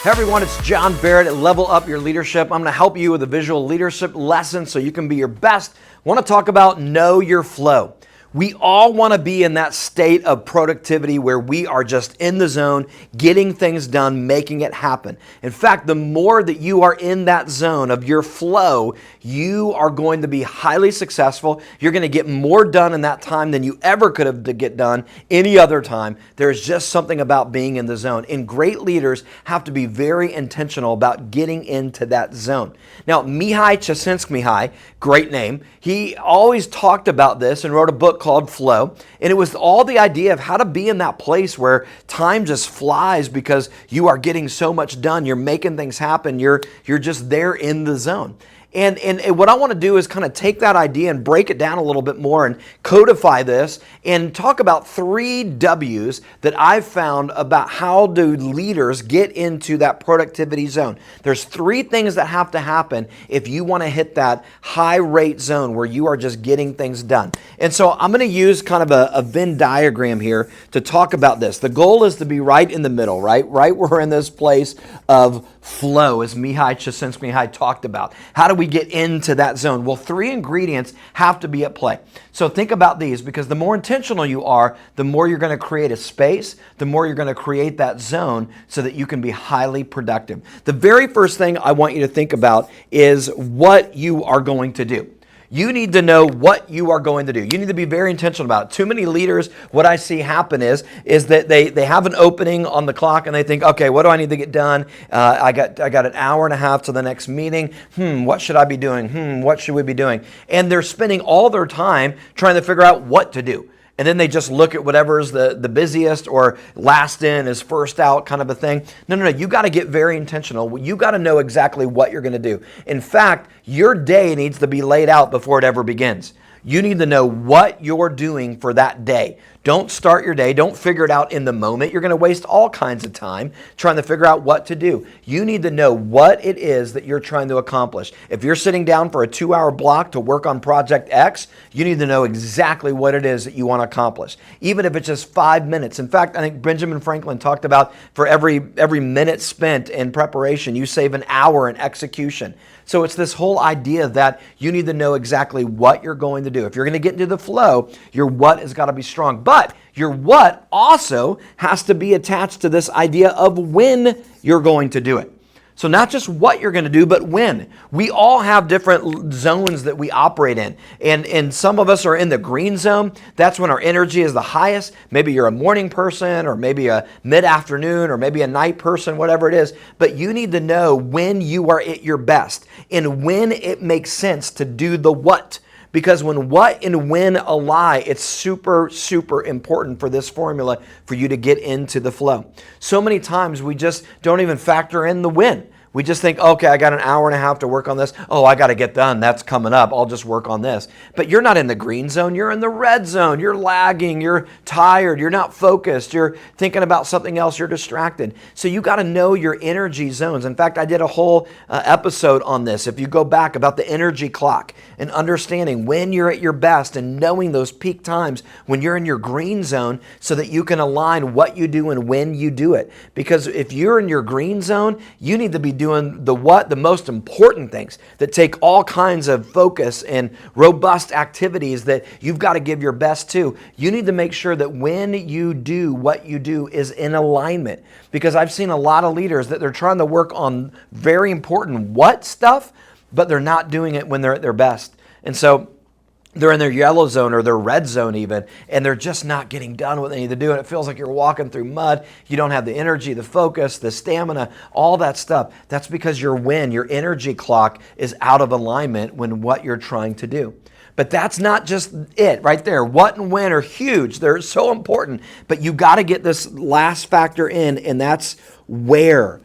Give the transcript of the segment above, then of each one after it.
Hey everyone, it's John Barrett at Level Up Your Leadership. I'm going to help you with a visual leadership lesson so you can be your best. I want to talk about know your flow. We all want to be in that state of productivity where we are just in the zone, getting things done, making it happen. In fact, the more that you are in that zone of your flow, you are going to be highly successful. You're going to get more done in that time than you ever could have to get done any other time. There's just something about being in the zone. And great leaders have to be very intentional about getting into that zone. Now, Mihai Csikszentmihalyi, great name, he always talked about this and wrote a book called Flow. And it was all the idea of how to be in that place where time just flies because you are getting so much done. You're making things happen. You're just there in the zone. And what I want to do is kind of take that idea and break it down a little bit more and codify this and talk about 3 W's that I've found about how do leaders get into that productivity zone. There's 3 things that have to happen if you want to hit that high rate zone where you are just getting things done. And so I'm going to use kind of a Venn diagram here to talk about this. The goal is to be right in the middle, right? Right where we're in this place of flow, as Mihai Csikszentmihalyi talked about. How do we get into that zone? Well, 3 ingredients have to be at play. So think about these, because the more intentional you are, the more you're going to create a space, the more you're going to create that zone so that you can be highly productive. The very first thing I want you to think about is what you are going to do. You need to know what you are going to do. You need to be very intentional about it. Too many leaders, what I see happen is that they have an opening on the clock and they think, okay, what do I need to get done? I got an hour and a half to the next meeting. What should I be doing? What should we be doing? And they're spending all their time trying to figure out what to do. And then they just look at whatever's the busiest or last in is first out kind of a thing. No. You got to get very intentional. You got to know exactly what you're going to do. In fact, your day needs to be laid out before it ever begins. You need to know what you're doing for that day. Don't start your day. Don't figure it out in the moment. You're going to waste all kinds of time trying to figure out what to do. You need to know what it is that you're trying to accomplish. If you're sitting down for a 2-hour block to work on Project X, you need to know exactly what it is that you want to accomplish, even if it's just 5 minutes. In fact, I think Benjamin Franklin talked about for every minute spent in preparation, you save an hour in execution. So it's this whole idea that you need to know exactly what you're going to do. If you're going to get into the flow, your what has got to be strong. But your what also has to be attached to this idea of when you're going to do it. So not just what you're going to do, but when. We all have different zones that we operate in. And some of us are in the green zone. That's when our energy is the highest. Maybe you're a morning person, or maybe a mid-afternoon, or maybe a night person, whatever it is. But you need to know when you are at your best and when it makes sense to do the what. Because when what and when ally, it's super, super important for this formula for you to get into the flow. So many times we just don't even factor in the when. We just think, okay, I got an hour and a half to work on this. Oh, I got to get done. That's coming up. I'll just work on this. But you're not in the green zone. You're in the red zone. You're lagging. You're tired. You're not focused. You're thinking about something else. You're distracted. So you got to know your energy zones. In fact, I did a whole episode on this. If you go back, about the energy clock and understanding when you're at your best and knowing those peak times when you're in your green zone so that you can align what you do and when you do it. Because if you're in your green zone, you need to be doing the most important things that take all kinds of focus and robust activities that you've got to give your best to. You need to make sure that when you do what you do is in alignment, because I've seen a lot of leaders that they're trying to work on very important what stuff, but they're not doing it when they're at their best. And so they're in their yellow zone or their red zone even, and they're just not getting done what they need to do. And it feels like you're walking through mud. You don't have the energy, the focus, the stamina, all that stuff. That's because your energy clock is out of alignment when what you're trying to do. But that's not just it right there. What and when are huge. They're so important. But you got to get this last factor in, and that's where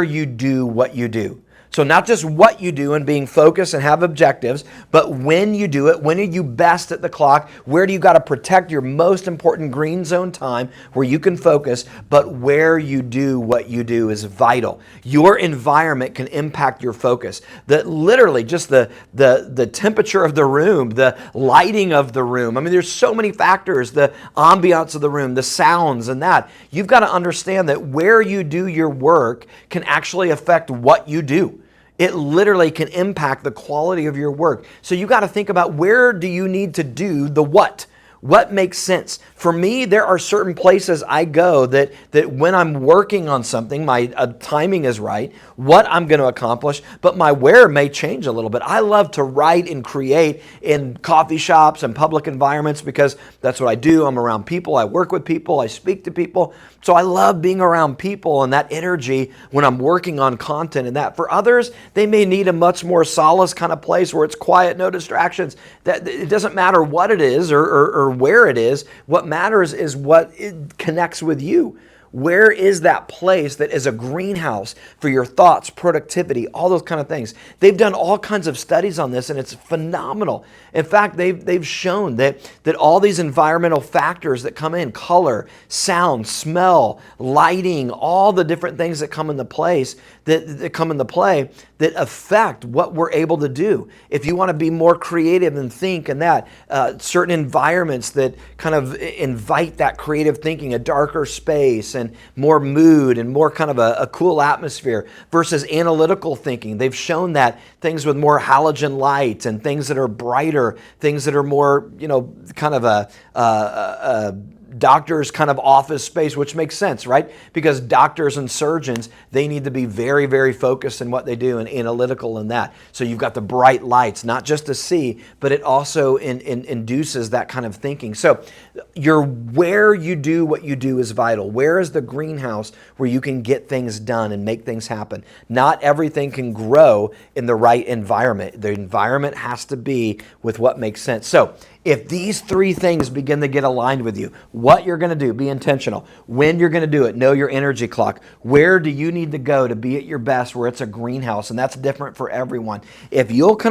you do what you do. So not just what you do and being focused and have objectives, but when you do it, when are you best at the clock? Where do you got to protect your most important green zone time where you can focus, but where you do what you do is vital. Your environment can impact your focus. Literally just the temperature of the room, the lighting of the room. I mean, there's so many factors, the ambiance of the room, the sounds and that. You've got to understand that where you do your work can actually affect what you do. It literally can impact the quality of your work. So you got to think about, where do you need to do the what? What makes sense? For me, there are certain places I go that when I'm working on something, my timing is right, what I'm going to accomplish, but my where may change a little bit. I love to write and create in coffee shops and public environments because that's what I do. I'm around people. I work with people. I speak to people. So I love being around people and that energy when I'm working on content and that. For others, they may need a much more solace kind of place where it's quiet, no distractions. That it doesn't matter what it is or where it is. What matters is what it connects with you. Where is that place that is a greenhouse for your thoughts, productivity, all those kind of things? They've done all kinds of studies on this and it's phenomenal. In fact, they've shown that all these environmental factors that come in, color, sound, smell, lighting, all the different things that come into place, that come into play, that affect what we're able to do. If you want to be more creative and think and that, certain environments that kind of invite that creative thinking, a darker space and more mood and more kind of a cool atmosphere versus analytical thinking. They've shown that things with more halogen light and things that are brighter, things that are more, kind of a doctor's kind of office space, which makes sense, right? Because doctors and surgeons, they need to be very, very focused in what they do and analytical in that. So you've got the bright lights, not just to see, but it also induces that kind of thinking. So where you do what you do is vital. Where is the greenhouse where you can get things done and make things happen? Not everything can grow in the right environment. The environment has to be with what makes sense. So if these three things begin to get aligned with you, what you're going to do, be intentional. When you're going to do it, know your energy clock. Where do you need to go to be at your best where it's a greenhouse? And that's different for everyone. If you'll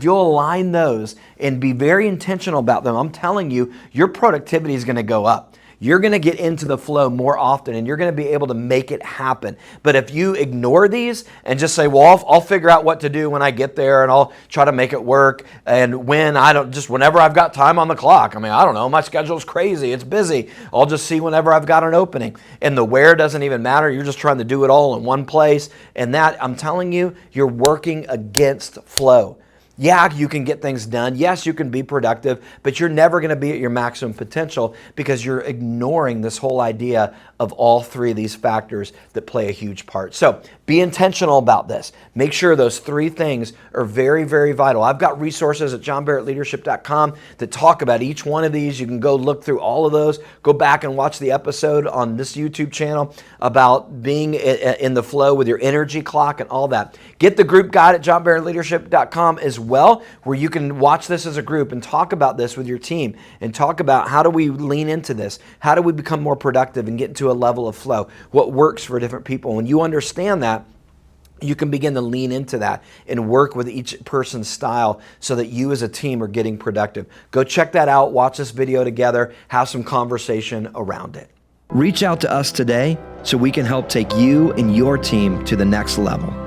align those and be very intentional about them, I'm telling you, your productivity is going to go up. You're going to get into the flow more often and you're going to be able to make it happen. But if you ignore these and just say, well, I'll figure out what to do when I get there and I'll try to make it work. And whenever I've got time on the clock, I don't know, my schedule's crazy, it's busy. I'll just see whenever I've got an opening. And the where doesn't even matter. You're just trying to do it all in one place. And that, I'm telling you, you're working against flow. Yeah, you can get things done. Yes, you can be productive, but you're never going to be at your maximum potential because you're ignoring this whole idea of all three of these factors that play a huge part. So be intentional about this. Make sure those three things are very, very vital. I've got resources at johnbarrettleadership.com that talk about each one of these. You can go look through all of those. Go back and watch the episode on this YouTube channel about being in the flow with your energy clock and all that. Get the group guide at johnbarrettleadership.com as well, where you can watch this as a group and talk about this with your team and talk about how do we lean into this? How do we become more productive and get into a level of flow? What works for different people? When you understand that, you can begin to lean into that and work with each person's style so that you as a team are getting productive. Go check that out. Watch this video together. Have some conversation around it. Reach out to us today so we can help take you and your team to the next level.